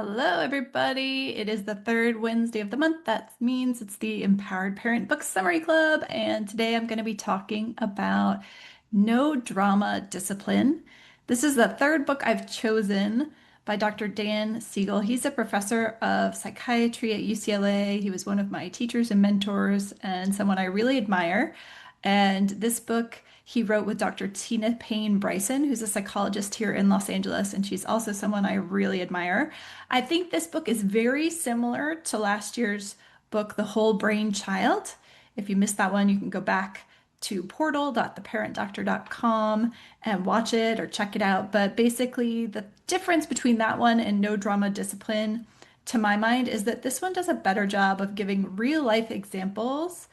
Hello, everybody. It is the third Wednesday of the month. That means it's the Empowered Parent Book Summary Club. And today I'm going to be talking about No Drama Discipline. This is the third book I've chosen by Dr. Dan Siegel. He's a professor of psychiatry at UCLA. He was one of my teachers and mentors and someone I really admire. And this book he wrote with Dr. Tina Payne Bryson, who's a psychologist here in Los Angeles, and she's also someone I really admire. I think this book is very similar to last year's book, The Whole Brain Child. If you missed that one, you can go back to portal.theparentdoctor.com and watch it or check it out. But basically, the difference between that one and No Drama Discipline, to my mind, is that this one does a better job of giving real life examples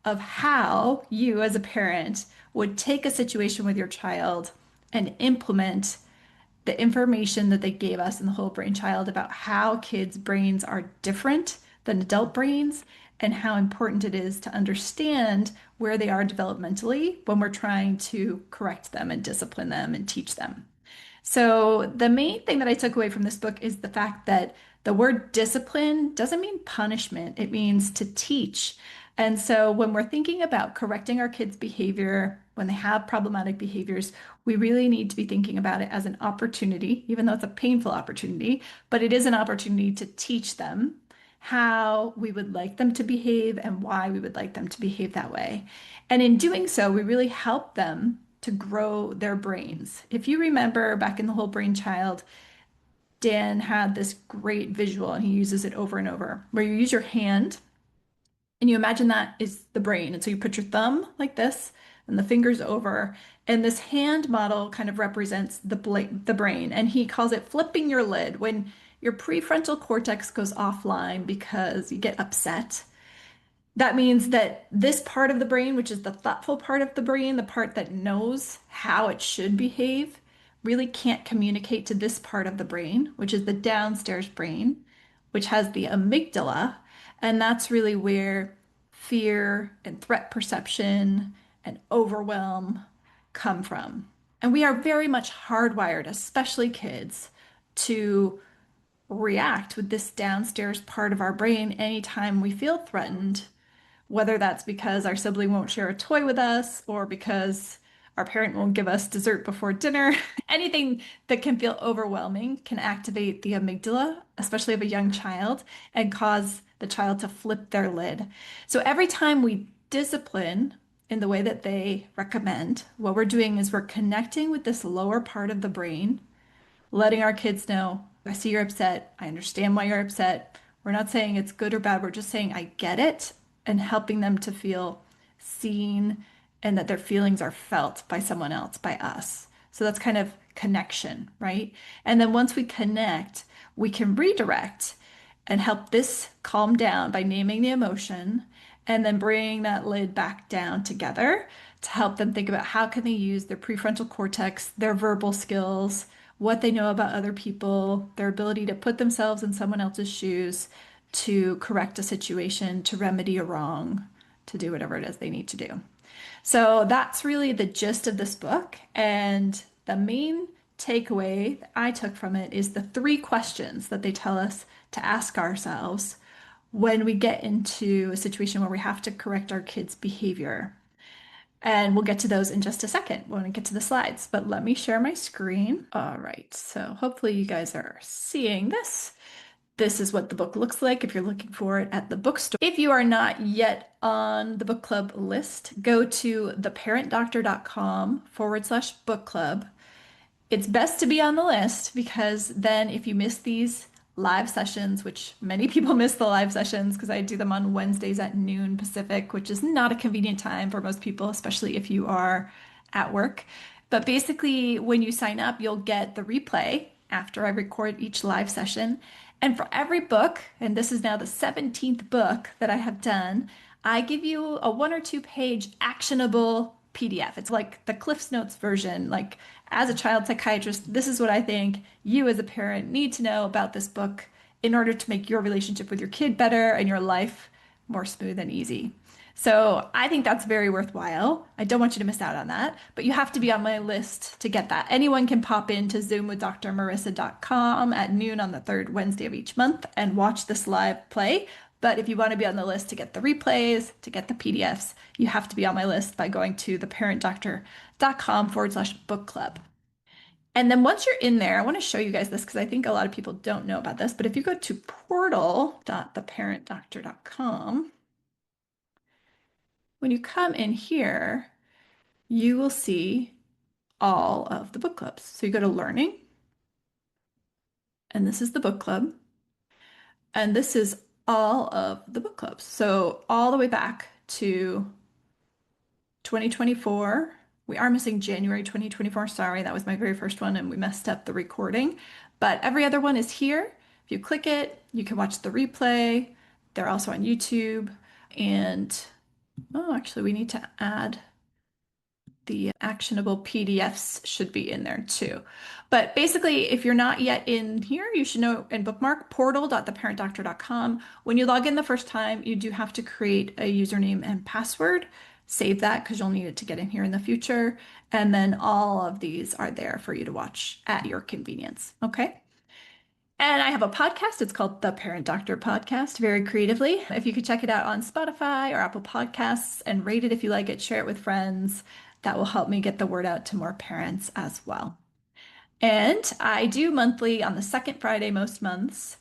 of how you, as a parent, would take a situation with your child and implement the information that they gave us in the Whole Brain Child about how kids' brains are different than adult brains and how important it is to understand where they are developmentally when we're trying to correct them and discipline them and teach them. So, the main thing that I took away from this book is the fact that the word discipline doesn't mean punishment, it means to teach. And so, when we're thinking about correcting our kids' behavior, when they have problematic behaviors, we really need to be thinking about it as an opportunity, even though it's a painful opportunity, but it is an opportunity to teach them how we would like them to behave and why we would like them to behave that way. And in doing so, we really help them to grow their brains. If you remember back in The Whole Brain Child, Dan had this great visual and he uses it over and over, where you use your hand and you imagine that is the brain. And so you put your thumb like this and the fingers over. And this hand model kind of represents the brain. And he calls it flipping your lid. When your prefrontal cortex goes offline because you get upset, that means that this part of the brain, which is the thoughtful part of the brain, the part that knows how it should behave, really can't communicate to this part of the brain, which is the downstairs brain, which has the amygdala. And that's really where fear and threat perception and overwhelm come from. And we are very much hardwired, especially kids, to react with this downstairs part of our brain anytime we feel threatened, whether that's because our sibling won't share a toy with us or because our parent won't give us dessert before dinner. Anything that can feel overwhelming can activate the amygdala, especially of a young child, and cause the child to flip their lid. So every time we discipline in the way that they recommend, what we're doing is we're connecting with this lower part of the brain, letting our kids know, I see you're upset. I understand why you're upset. We're not saying it's good or bad. We're just saying, I get it, and helping them to feel seen and that their feelings are felt by someone else, by us. So that's kind of connection, right? And then once we connect, we can redirect and help this calm down by naming the emotion and then bringing that lid back down together to help them think about how can they use their prefrontal cortex, their verbal skills, what they know about other people, their ability to put themselves in someone else's shoes to correct a situation, to remedy a wrong, to do whatever it is they need to do. So that's really the gist of this book. And the main takeaway that I took from it is the three questions that they tell us to ask ourselves when we get into a situation where we have to correct our kids' behavior. And we'll get to those in just a second when we get to the slides. But let me share my screen. All right, so hopefully you guys are seeing this. This is what the book looks like if you're looking for it at the bookstore. If you are not yet on the book club list, go to theparentdoctor.com/book club. It's best to be on the list because then if you miss these live sessions, which many people miss the live sessions because I do them on Wednesdays at noon Pacific, which is not a convenient time for most people, especially if you are at work. But basically, when you sign up, you'll get the replay after I record each live session. And for every book, and this is now the 17th book that I have done, I give you a 1 or 2 page actionable PDF. It's like the Cliff's Notes version. Like, as a child psychiatrist, this is what I think you as a parent need to know about this book in order to make your relationship with your kid better and your life more smooth and easy. So I think that's very worthwhile. I don't want you to miss out on that, but you have to be on my list to get that. Anyone can pop into zoomwithdrmarissa.com at noon on the third Wednesday of each month and watch this live play. But if you want to be on the list to get the replays, to get the PDFs, you have to be on my list by going to theparentdoctor.com/book club. And then once you're in there, I want to show you guys this because I think a lot of people don't know about this. But if you go to portal.theparentdoctor.com, when you come in here, you will see all of the book clubs. So you go to learning, and this is the book club, and this is all of the book clubs. So all the way back to 2024. We are missing January 2024. Sorry, that was my very first one and we messed up the recording. But every other one is here. If you click it, you can watch the replay. They're also on YouTube. And oh, actually, we need to add the actionable PDFs should be in there too. But basically, if you're not yet in here, you should know and bookmark portal.theparentdoctor.com. When you log in the first time, you do have to create a username and password. Save that because you'll need it to get in here in the future. And then all of these are there for you to watch at your convenience. Okay. And I have a podcast. It's called The Parent Doctor Podcast, very creatively. If you could check it out on Spotify or Apple Podcasts and rate it if you like it, share it with friends. That will help me get the word out to more parents as well. And I do monthly on the second Friday most months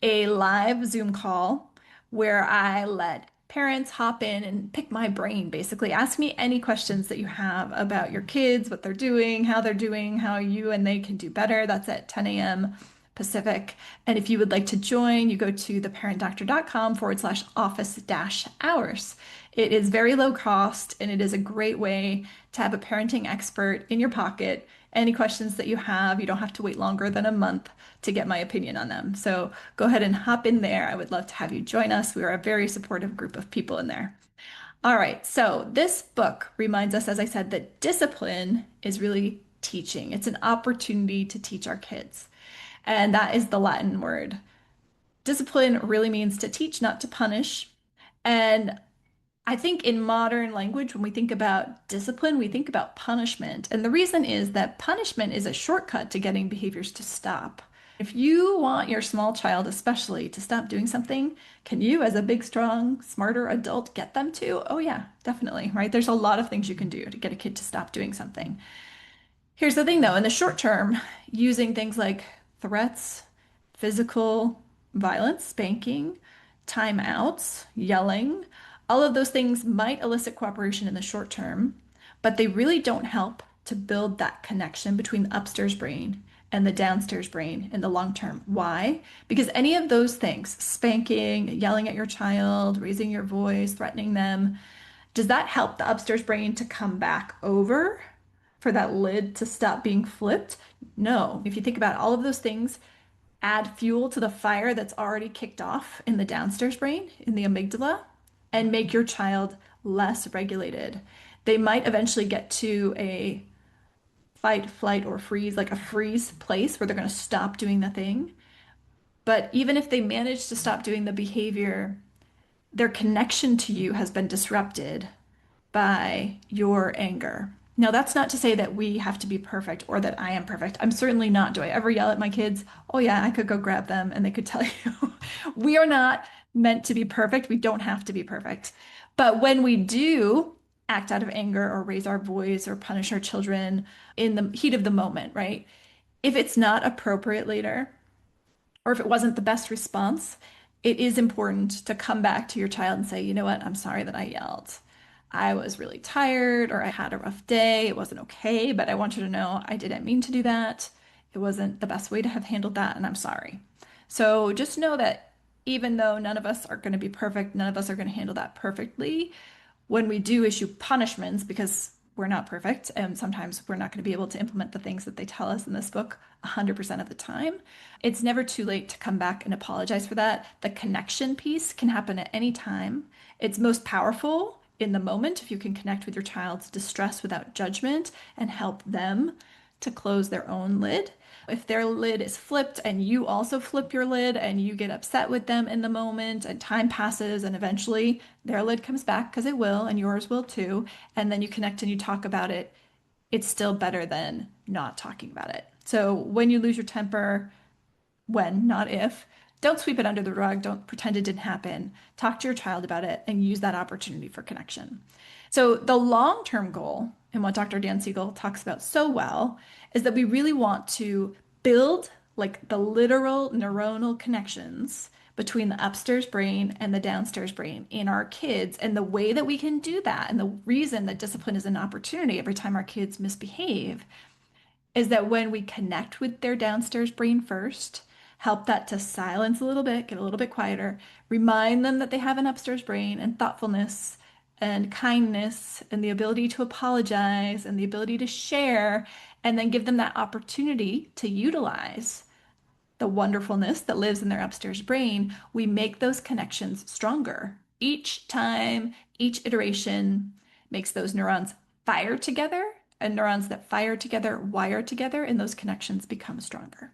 a live Zoom call where I let parents hop in and pick my brain, basically. Ask me any questions that you have about your kids, what they're doing, how you and they can do better. That's at 10 a.m. Pacific. And if you would like to join, you go to theparentdoctor.com/office-hours. It is very low cost and it is a great way to have a parenting expert in your pocket. Any questions that you have, you don't have to wait longer than a month to get my opinion on them. So go ahead and hop in there. I would love to have you join us. We are a very supportive group of people in there. All right, so this book reminds us, as I said, that discipline is really teaching. It's an opportunity to teach our kids. And that is the Latin word. Discipline really means to teach, not to punish. And I think in modern language, when we think about discipline, we think about punishment. And the reason is that punishment is a shortcut to getting behaviors to stop. If you want your small child, especially, to stop doing something, can you, as a big, strong, smarter adult, get them to? Oh, yeah, definitely, right? There's a lot of things you can do to get a kid to stop doing something. Here's the thing though, in the short term, using things like threats, physical violence, spanking, timeouts, yelling, all of those things might elicit cooperation in the short term, but they really don't help to build that connection between the upstairs brain and the downstairs brain in the long term. Why? Because any of those things, spanking, yelling at your child, raising your voice, threatening them, does that help the upstairs brain to come back over for that lid to stop being flipped? No. If you think about all of those things, add fuel to the fire that's already kicked off in the downstairs brain, in the amygdala, and make your child less regulated. They might eventually get to a fight, flight, or freeze, like a freeze place where they're going to stop doing the thing. But even if they manage to stop doing the behavior, their connection to you has been disrupted by your anger. Now, that's not to say that we have to be perfect or that I am perfect. I'm certainly not. Do I ever yell at my kids? Oh, yeah, I could go grab them and they could tell you. We are not meant to be perfect. We don't have to be perfect. But when we do act out of anger or raise our voice or punish our children in the heat of the moment, right? If it's not appropriate later, or if it wasn't the best response, it is important to come back to your child and say, you know what, I'm sorry that I yelled. I was really tired or I had a rough day. It wasn't okay, but I want you to know I didn't mean to do that. It wasn't the best way to have handled that, and I'm sorry. So just know that even though none of us are going to be perfect, none of us are going to handle that perfectly, when we do issue punishments, because we're not perfect and sometimes we're not going to be able to implement the things that they tell us in this book 100% of the time, it's never too late to come back and apologize for that. The connection piece can happen at any time. It's most powerful in the moment if you can connect with your child's distress without judgment and help them to close their own lid. If their lid is flipped and you also flip your lid and you get upset with them in the moment and time passes and eventually their lid comes back because it will and yours will too, and then you connect and you talk about it, it's still better than not talking about it. So when you lose your temper, when, not if, don't sweep it under the rug. Don't pretend it didn't happen. Talk to your child about it and use that opportunity for connection. So, the long term goal, and what Dr. Dan Siegel talks about so well, is that we really want to build like the literal neuronal connections between the upstairs brain and the downstairs brain in our kids. And the way that we can do that, and the reason that discipline is an opportunity every time our kids misbehave, is that when we connect with their downstairs brain first, help that to silence a little bit, get a little bit quieter, remind them that they have an upstairs brain and thoughtfulness and kindness and the ability to apologize and the ability to share, and then give them that opportunity to utilize the wonderfulness that lives in their upstairs brain, we make those connections stronger. Each time, each iteration makes those neurons fire together, and neurons that fire together wire together, and those connections become stronger.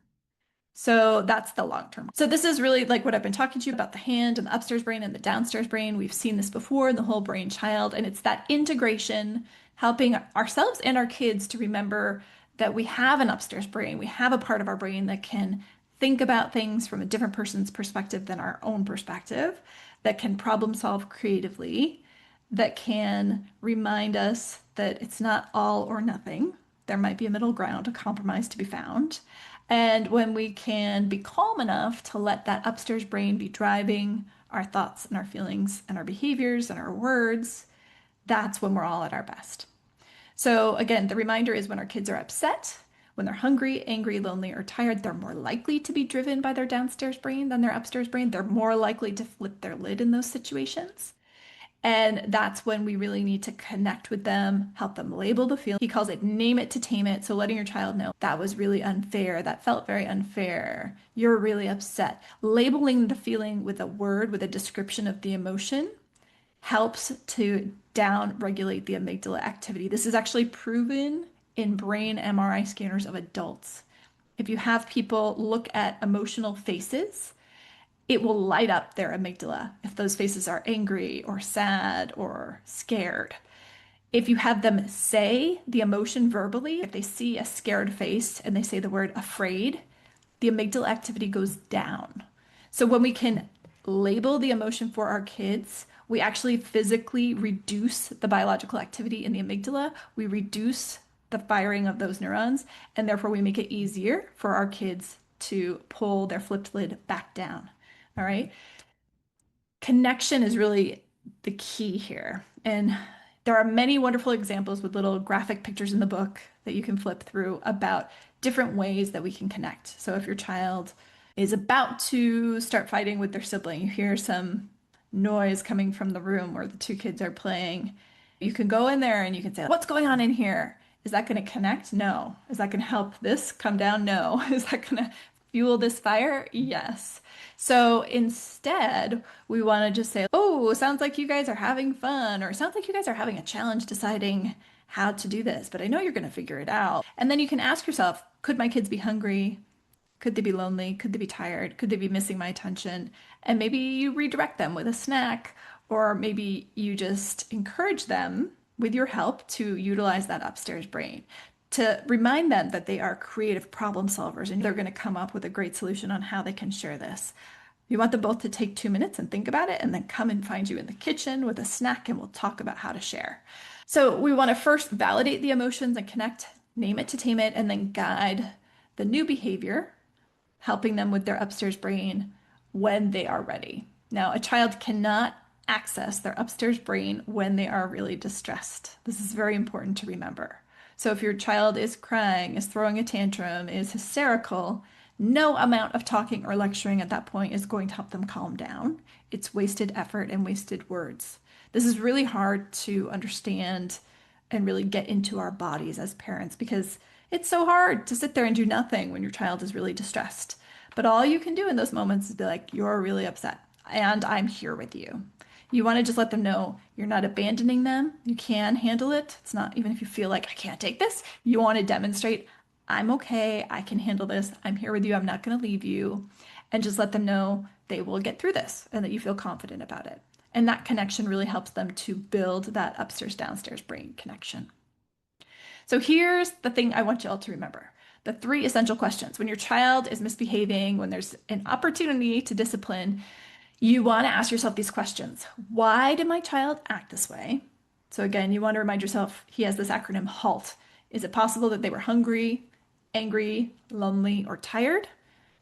So that's the long term. So this is really like what I've been talking to you about, the hand and the upstairs brain and the downstairs brain. We've seen this before in the whole brain child, and it's that integration, helping ourselves and our kids to remember that we have an upstairs brain. We have a part of our brain that can think about things from a different person's perspective than our own perspective, that can problem solve creatively, that can remind us that it's not all or nothing. There might be a middle ground, a compromise to be found. And when we can be calm enough to let that upstairs brain be driving our thoughts and our feelings and our behaviors and our words, that's when we're all at our best. So, again, the reminder is when our kids are upset, when they're hungry, angry, lonely, or tired, they're more likely to be driven by their downstairs brain than their upstairs brain. They're more likely to flip their lid in those situations. And that's when we really need to connect with them, help them label the feeling. He calls it name it to tame it. So letting your child know that was really unfair. That felt very unfair. You're really upset. Labeling the feeling with a word, with a description of the emotion, helps to down regulate the amygdala activity. This is actually proven in brain MRI scanners of adults. If you have people look at emotional faces, it will light up their amygdala if those faces are angry or sad or scared. If you have them say the emotion verbally, if they see a scared face and they say the word afraid, the amygdala activity goes down. So when we can label the emotion for our kids, we actually physically reduce the biological activity in the amygdala. We reduce the firing of those neurons, and therefore we make it easier for our kids to pull their flipped lid back down. All right. Connection is really the key here. And there are many wonderful examples with little graphic pictures in the book that you can flip through about different ways that we can connect. So if your child is about to start fighting with their sibling, you hear some noise coming from the room where the two kids are playing, you can go in there and you can say, "What's going on in here?" Is that going to connect? No. Is that going to help this come down? No. Is that going to fuel this fire? Yes. So instead, we want to just say, "Oh, sounds like you guys are having fun," or "Sounds like you guys are having a challenge deciding how to do this, but I know you're going to figure it out." And then you can ask yourself, could my kids be hungry? Could they be lonely? Could they be tired? Could they be missing my attention? And maybe you redirect them with a snack, or maybe you just encourage them with your help to utilize that upstairs brain, to remind them that they are creative problem solvers and they're going to come up with a great solution on how they can share this. You want them both to take 2 minutes and think about it and then come and find you in the kitchen with a snack and we'll talk about how to share. So we want to first validate the emotions and connect, name it to tame it, and then guide the new behavior, helping them with their upstairs brain when they are ready. Now, a child cannot access their upstairs brain when they are really distressed. This is very important to remember. So if your child is crying, is throwing a tantrum, is hysterical, no amount of talking or lecturing at that point is going to help them calm down. It's wasted effort and wasted words. This is really hard to understand and really get into our bodies as parents because it's so hard to sit there and do nothing when your child is really distressed. But all you can do in those moments is be like, "You're really upset, and I'm here with you." You want to just let them know you're not abandoning them. You can handle it. It's not, even if you feel like, "I can't take this," you want to demonstrate, I'm okay. I can handle this. I'm here with you. I'm not going to leave you. And just let them know they will get through this and that you feel confident about it. And that connection really helps them to build that upstairs downstairs brain connection. So here's the thing I want you all to remember. The three essential questions. When your child is misbehaving, when there's an opportunity to discipline, you want to ask yourself these questions. Why did my child act this way? So again, you want to remind yourself he has this acronym HALT. Is it possible that they were hungry, angry, lonely, or tired?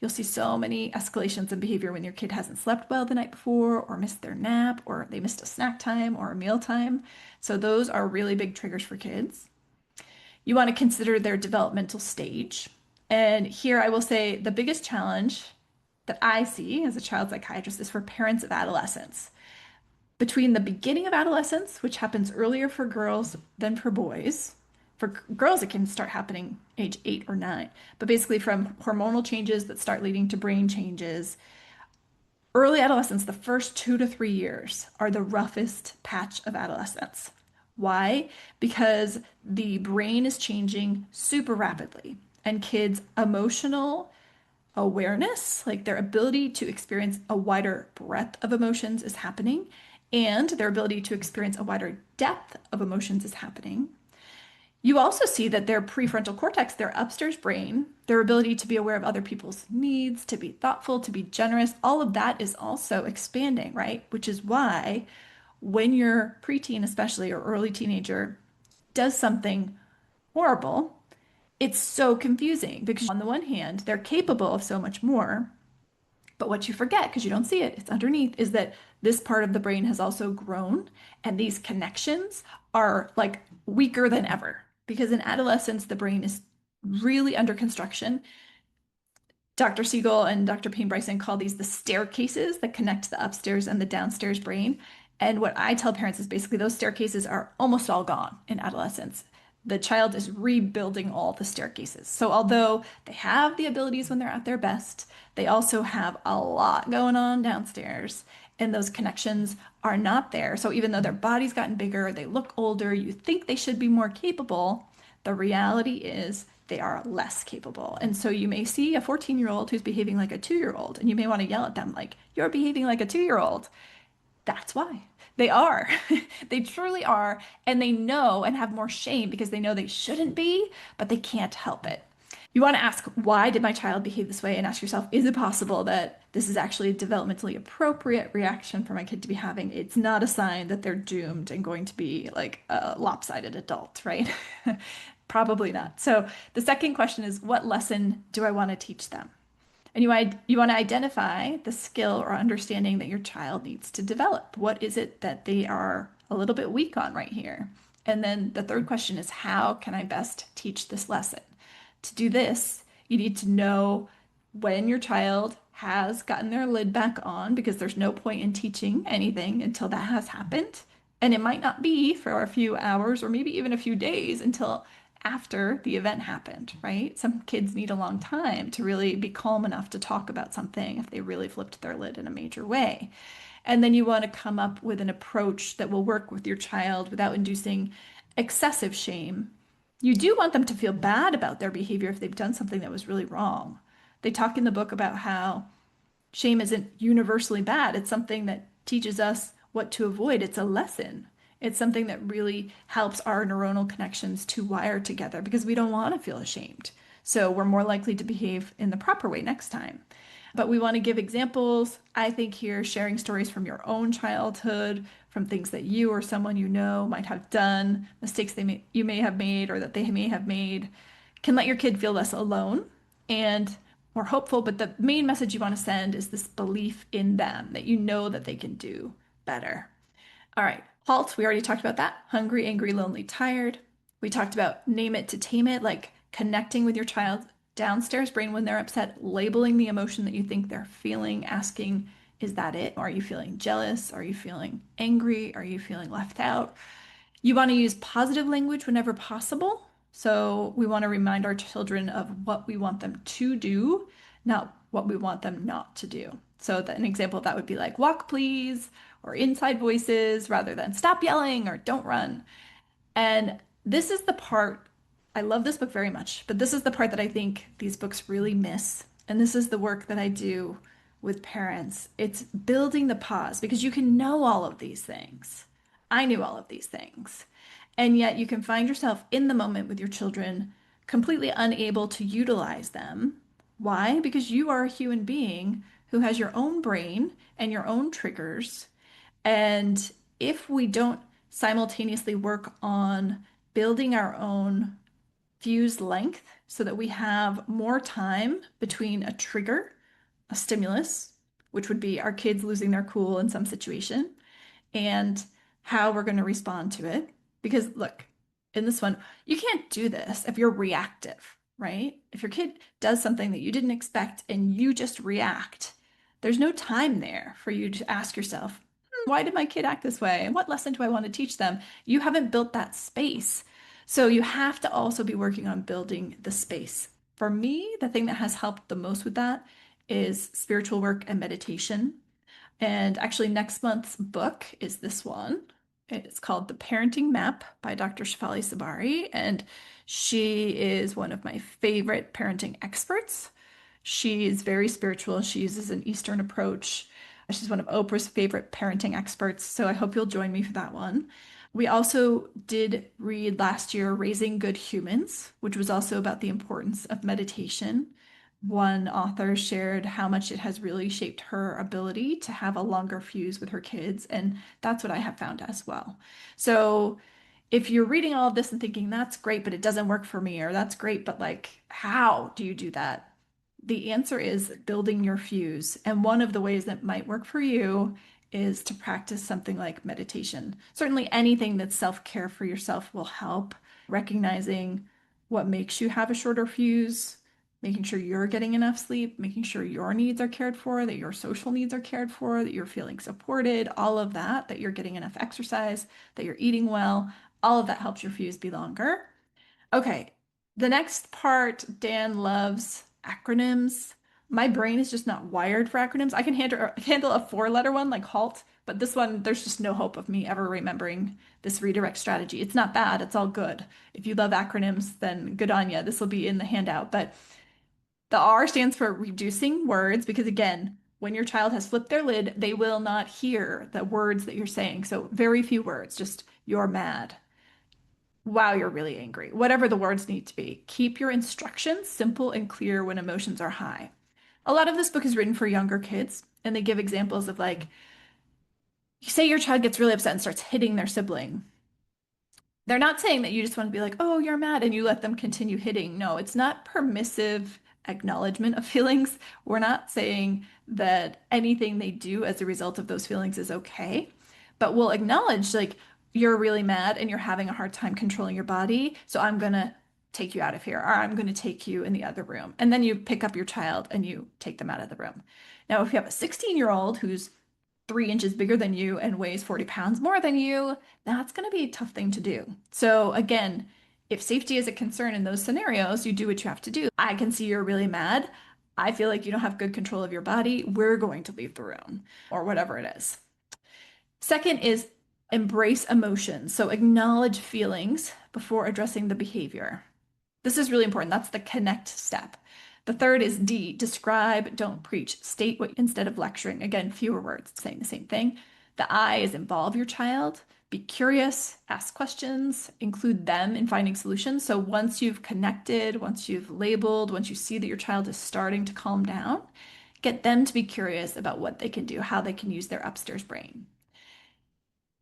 You'll see so many escalations in behavior when your kid hasn't slept well the night before, or missed their nap, or they missed a snack time or a meal time. So those are really big triggers for kids. You want to consider their developmental stage. And here I will say the biggest challenge that I see as a child psychiatrist is for parents of adolescents. Between the beginning of adolescence, which happens earlier for girls than for boys, for girls, it can start happening age 8 or 9, but basically from hormonal changes that start leading to brain changes. Early adolescence, the first 2 to 3 years, are the roughest patch of adolescence. Why? Because the brain is changing super rapidly, and kids' emotional awareness, like their ability to experience a wider breadth of emotions, is happening, and their ability to experience a wider depth of emotions is happening. You also see that their prefrontal cortex, their upstairs brain, their ability to be aware of other people's needs, to be thoughtful, to be generous, all of that is also expanding, right? Which is why when your preteen, especially, or early teenager, does something horrible, it's so confusing because on the one hand, they're capable of so much more. But what you forget, because you don't see it, it's underneath, is that this part of the brain has also grown, and these connections are like weaker than ever. Because in adolescence, the brain is really under construction. Dr. Siegel and Dr. Payne Bryson call these the staircases that connect the upstairs and the downstairs brain. And what I tell parents is basically those staircases are almost all gone in adolescence. The child is rebuilding all the staircases. So although they have the abilities when they're at their best, they also have a lot going on downstairs, and those connections are not there. So even though their body's gotten bigger, they look older, you think they should be more capable, the reality is they are less capable. And so you may see a 14-year-old who's behaving like a 2-year-old, and you may want to yell at them like, "You're behaving like a 2-year-old." That's why. They are. They truly are. And they know and have more shame because they know they shouldn't be, but they can't help it. You want to ask, why did my child behave this way? And ask yourself, is it possible that this is actually a developmentally appropriate reaction for my kid to be having? It's not a sign that they're doomed and going to be like a lopsided adult, right? Probably not. So the second question is, what lesson do I want to teach them? And you want to identify the skill or understanding that your child needs to develop. What is it that they are a little bit weak on right here? And then the third question is, how can I best teach this lesson? To do this, you need to know when your child has gotten their lid back on, because there's no point in teaching anything until that has happened. And it might not be for a few hours or maybe even a few days until after the event happened, right? Some kids need a long time to really be calm enough to talk about something if they really flipped their lid in a major way. And then you want to come up with an approach that will work with your child without inducing excessive shame. You do want them to feel bad about their behavior if they've done something that was really wrong. They talk in the book about how shame isn't universally bad. It's something that teaches us what to avoid. It's a lesson. It's something that really helps our neuronal connections to wire together because we don't want to feel ashamed. So we're more likely to behave in the proper way next time. But we want to give examples. I think here, sharing stories from your own childhood, from things that you or someone you know might have done, mistakes you may have made or that they may have made, can let your kid feel less alone and more hopeful. But the main message you want to send is this belief in them that you know that they can do better. All right, halt. We already talked about that. Hungry, angry, lonely, tired. We talked about name it to tame it, like connecting with your child's downstairs brain when they're upset, labeling the emotion that you think they're feeling, asking, is that it? Are you feeling jealous? Are you feeling angry? Are you feeling left out? You want to use positive language whenever possible. So we want to remind our children of what we want them to do, not what we want them not to do. So an example of that would be like, walk please, or inside voices rather than stop yelling or don't run. And this is the part I love this book very much, but this is the part that I think these books really miss. And this is the work that I do with parents. It's building the pause because you can know all of these things. I knew all of these things. And yet you can find yourself in the moment with your children, completely unable to utilize them. Why? Because you are a human being who has your own brain and your own triggers. And if we don't simultaneously work on building our own fuse length so that we have more time between a trigger, a stimulus, which would be our kids losing their cool in some situation, and how we're going to respond to it. Because look, in this one, you can't do this if you're reactive, right? If your kid does something that you didn't expect and you just react, there's no time there for you to ask yourself, why did my kid act this way? And what lesson do I want to teach them? You haven't built that space. So you have to also be working on building the space. For me, the thing that has helped the most with that is spiritual work and meditation. And actually, next month's book is this one. It's called The Parenting Map by Dr. Shefali Sabari, and she is one of my favorite parenting experts. She's very spiritual. She uses an Eastern approach. She's one of Oprah's favorite parenting experts, so I hope you'll join me for that one. We also did read last year Raising Good Humans, which was also about the importance of meditation. One author shared how much it has really shaped her ability to have a longer fuse with her kids, and that's what I have found as well. So if you're reading all of this and thinking that's great, but it doesn't work for me, or that's great, but like, how do you do that? The answer is building your fuse. And one of the ways that might work for you is to practice something like meditation. Certainly, anything that's self-care for yourself will help. Recognizing what makes you have a shorter fuse, making sure you're getting enough sleep, making sure your needs are cared for, that your social needs are cared for, that you're feeling supported, all of that, that you're getting enough exercise, that you're eating well, all of that helps your fuse be longer. Okay, the next part, Dan loves acronyms. My brain is just not wired for acronyms. I can handle a four-letter one like HALT, but this one, there's just no hope of me ever remembering this redirect strategy. It's not bad, it's all good. If you love acronyms, then good on you. This will be in the handout. But the R stands for reducing words because, again, when your child has flipped their lid, they will not hear the words that you're saying. So, very few words, just you're mad. Wow, you're really angry. Whatever the words need to be. Keep your instructions simple and clear when emotions are high. A lot of this book is written for younger kids, and they give examples of like, you say your child gets really upset and starts hitting their sibling. They're not saying that you just want to be like, oh, you're mad, and you let them continue hitting. No, it's not permissive acknowledgement of feelings. We're not saying that anything they do as a result of those feelings is okay, but we'll acknowledge like you're really mad and you're having a hard time controlling your body. So I'm gonna take you out of here, or I'm gonna take you in the other room. And then you pick up your child and you take them out of the room. Now, if you have a 16-year-old who's 3 inches bigger than you and weighs 40 pounds more than you, that's going to be a tough thing to do. So, again, if safety is a concern in those scenarios, you do what you have to do. I can see you're really mad. I feel like you don't have good control of your body. We're going to leave the room, or whatever it is. Second is embrace emotions. So, acknowledge feelings before addressing the behavior. This is really important. That's the connect step. The third is D, describe, don't preach. State what instead of lecturing. Again, fewer words, saying the same thing. The I is involve your child. Be curious, ask questions, include them in finding solutions. So once you've connected, once you've labeled, once you see that your child is starting to calm down, get them to be curious about what they can do, how they can use their upstairs brain.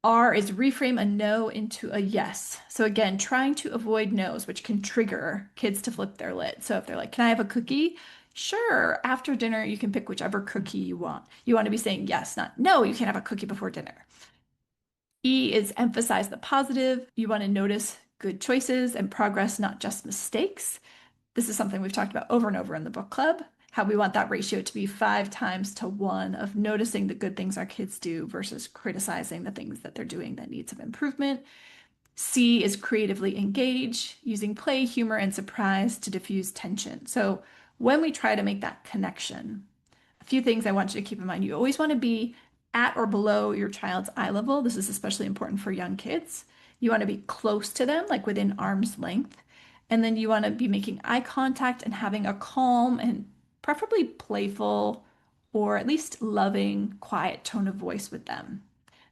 R is reframe a no into a yes. So again, trying to avoid no's, which can trigger kids to flip their lid. So if they're like, can I have a cookie? Sure. After dinner, you can pick whichever cookie you want. You want to be saying yes, not no, you can't have a cookie before dinner. E is emphasize the positive. You want to notice good choices and progress, not just mistakes. This is something we've talked about over and over in the book club, how we want that ratio to be 5 times to 1 of noticing the good things our kids do versus criticizing the things that they're doing that need some improvement. C is creatively engage, using play, humor, and surprise to diffuse tension. So when we try to make that connection, a few things I want you to keep in mind. You always want to be at or below your child's eye level. This is especially important for young kids. You want to be close to them, like within arm's length. And then you want to be making eye contact and having a calm and preferably playful or at least loving, quiet tone of voice with them.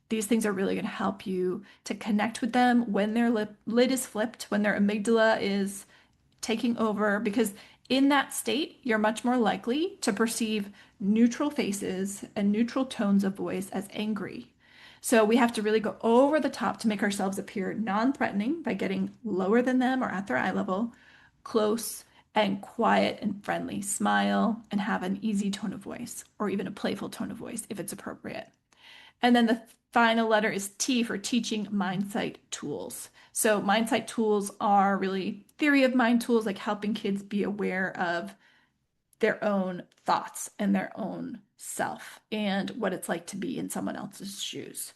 These things are really going to help you to connect with them when their lid is flipped, when their amygdala is taking over, because in that state, you're much more likely to perceive neutral faces and neutral tones of voice as angry. So we have to really go over the top to make ourselves appear non-threatening by getting lower than them or at their eye level, close and quiet and friendly. Smile and have an easy tone of voice or even a playful tone of voice if it's appropriate. And then the final letter is T for teaching mindsight tools. So mindsight tools are really theory of mind tools, like helping kids be aware of their own thoughts and their own self and what it's like to be in someone else's shoes.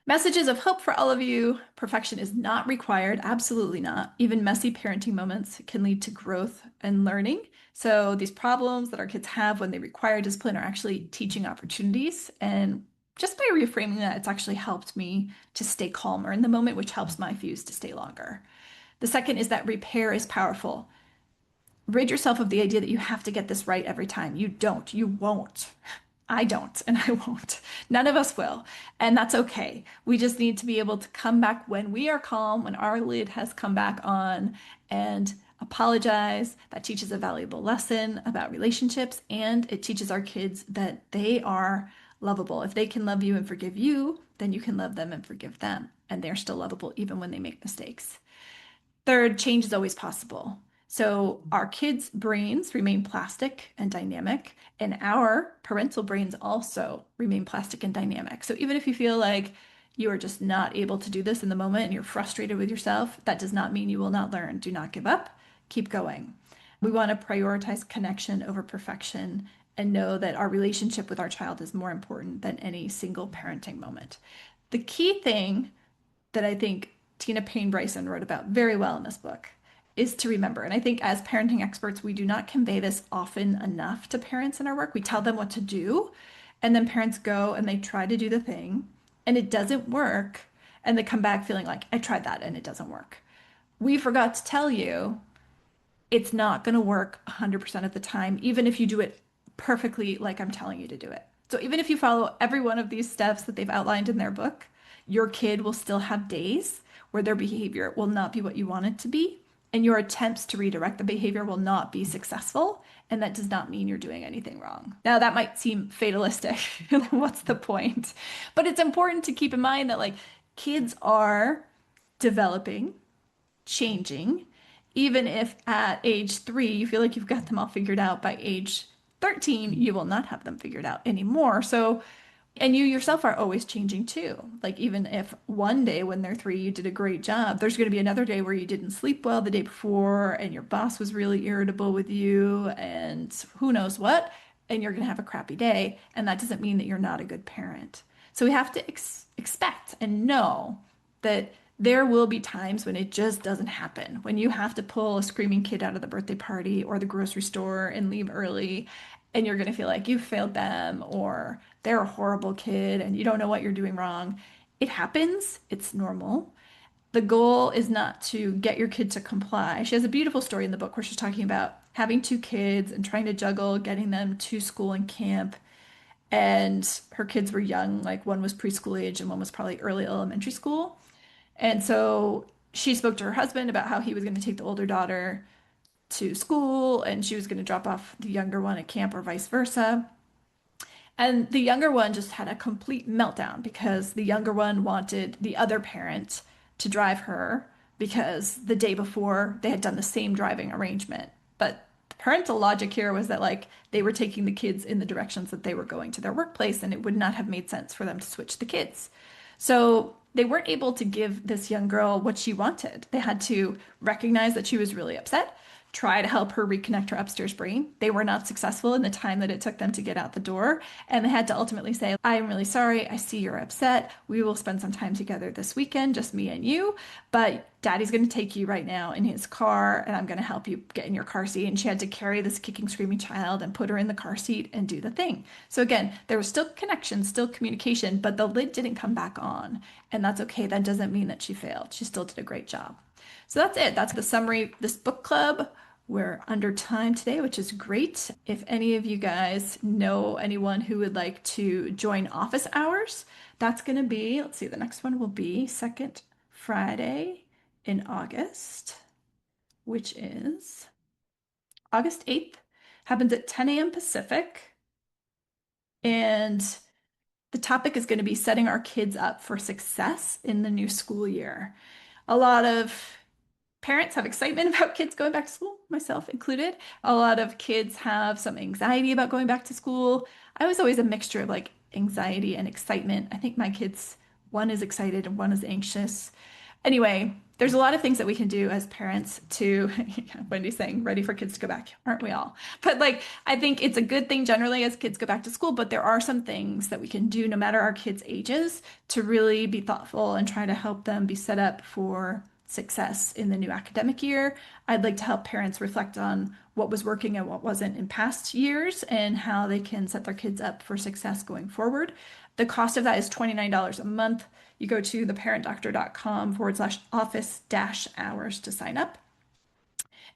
Messages of hope for all of you. Perfection is not required, absolutely not. Even messy parenting moments can lead to growth and learning. So these problems that our kids have when they require discipline are actually teaching opportunities. And just by reframing that, it's actually helped me to stay calmer in the moment, which helps my fuse to stay longer. The second is that repair is powerful. Rid yourself of the idea that you have to get this right every time. You don't. You won't. I don't, and I won't. None of us will. And that's okay. We just need to be able to come back when we are calm, when our lid has come back on, and apologize. That teaches a valuable lesson about relationships, and it teaches our kids that they are lovable. If they can love you and forgive you, then you can love them and forgive them. And they're still lovable even when they make mistakes. Third, change is always possible. So our kids' brains remain plastic and dynamic, and our parental brains also remain plastic and dynamic. So even if you feel like you are just not able to do this in the moment and you're frustrated with yourself, that does not mean you will not learn. Do not give up. Keep going. We want to prioritize connection over perfection and know that our relationship with our child is more important than any single parenting moment. The key thing that I think Tina Payne Bryson wrote about very well in this book is to remember. And I think as parenting experts, we do not convey this often enough to parents in our work. We tell them what to do, and then parents go and they try to do the thing, and it doesn't work. And they come back feeling like, I tried that and it doesn't work. We forgot to tell you it's not going to work 100% of the time, even if you do it perfectly like I'm telling you to do it. So even if you follow every one of these steps that they've outlined in their book, your kid will still have days where their behavior will not be what you want it to be, and your attempts to redirect the behavior will not be successful. And that does not mean you're doing anything wrong. Now, that might seem fatalistic. What's the point? But it's important to keep in mind that, like, kids are developing, changing, even if at age 3 you feel like you've got them all figured out, by age 13 you will not have them figured out anymore. So, and you yourself are always changing too. Like, even if one day when they're 3 you did a great job, there's going to be another day where you didn't sleep well the day before and your boss was really irritable with you and who knows what, and you're going to have a crappy day. And that doesn't mean that you're not a good parent. So we have to expect and know that there will be times when it just doesn't happen, when you have to pull a screaming kid out of the birthday party or the grocery store and leave early, and you're going to feel like you failed them or they're a horrible kid and you don't know what you're doing wrong. It happens, it's normal. The goal is not to get your kid to comply. She has a beautiful story in the book where she's talking about having 2 kids and trying to juggle getting them to school and camp. And her kids were young, like one was preschool age and one was probably early elementary school. And so she spoke to her husband about how he was going to take the older daughter to school and she was going to drop off the younger one at camp or vice versa. And the younger one just had a complete meltdown because the younger one wanted the other parent to drive her because the day before they had done the same driving arrangement. But the parental logic here was that, like, they were taking the kids in the directions that they were going to their workplace and it would not have made sense for them to switch the kids. So they weren't able to give this young girl what she wanted. They had to recognize that she was really upset, try to help her reconnect her upstairs brain. They were not successful in the time that it took them to get out the door. And they had to ultimately say, I'm really sorry. I see you're upset. We will spend some time together this weekend, just me and you. But daddy's going to take you right now in his car and I'm going to help you get in your car seat. And she had to carry this kicking, screaming child and put her in the car seat and do the thing. So again, there was still connection, still communication, but the lid didn't come back on. And that's okay. That doesn't mean that she failed. She still did a great job. So that's it. That's the summary of this book club. We're under time today, which is great. If any of you guys know anyone who would like to join office hours, that's going to be, let's see, the next one will be second Friday in August, which is August 8th. Happens at 10 a.m. Pacific. And the topic is going to be setting our kids up for success in the new school year. A lot of parents have excitement about kids going back to school, myself included. A lot of kids have some anxiety about going back to school. I was always a mixture of like anxiety and excitement. I think my kids, one is excited and one is anxious. Anyway, there's a lot of things that we can do as parents to, Wendy's saying, ready for kids to go back, aren't we all? But like, I think it's a good thing generally as kids go back to school, but there are some things that we can do no matter our kids' ages to really be thoughtful and try to help them be set up for success in the new academic year. I'd like to help parents reflect on what was working and what wasn't in past years and how they can set their kids up for success going forward. The cost of that is $29 a month. You go to theparentdoctor.com/office dash hours to sign up,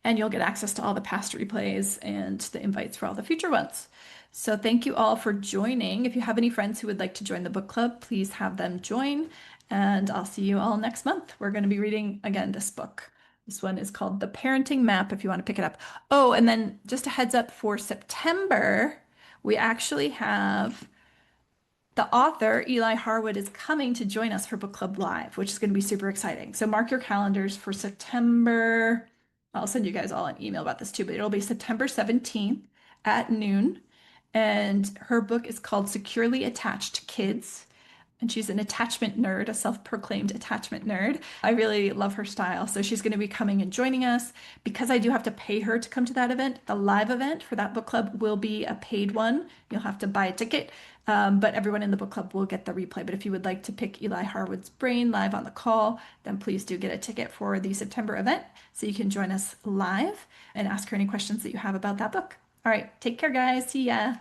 and you'll get access to all the past replays and the invites for all the future ones. So thank you all for joining. If you have any friends who would like to join the book club, please have them join. And I'll see you all next month. We're going to be reading again this book. This one is called The Parenting Map if you want to pick it up. Oh, and then just a heads up for September, we actually have the author, Eli Harwood, is coming to join us for Book Club Live, which is going to be super exciting. So mark your calendars for September. I'll send you guys all an email about this too, but it'll be September 17th at noon. And her book is called Securely Attached Kids. And she's an attachment nerd, a self-proclaimed attachment nerd. I really love her style. So she's going to be coming and joining us. Because I do have to pay her to come to that event, the live event for that book club will be a paid one. You'll have to buy a ticket, but everyone in the book club will get the replay. But if you would like to pick Eli Harwood's brain live on the call, then please do get a ticket for the September event so you can join us live and ask her any questions that you have about that book. All right, take care, guys. See ya.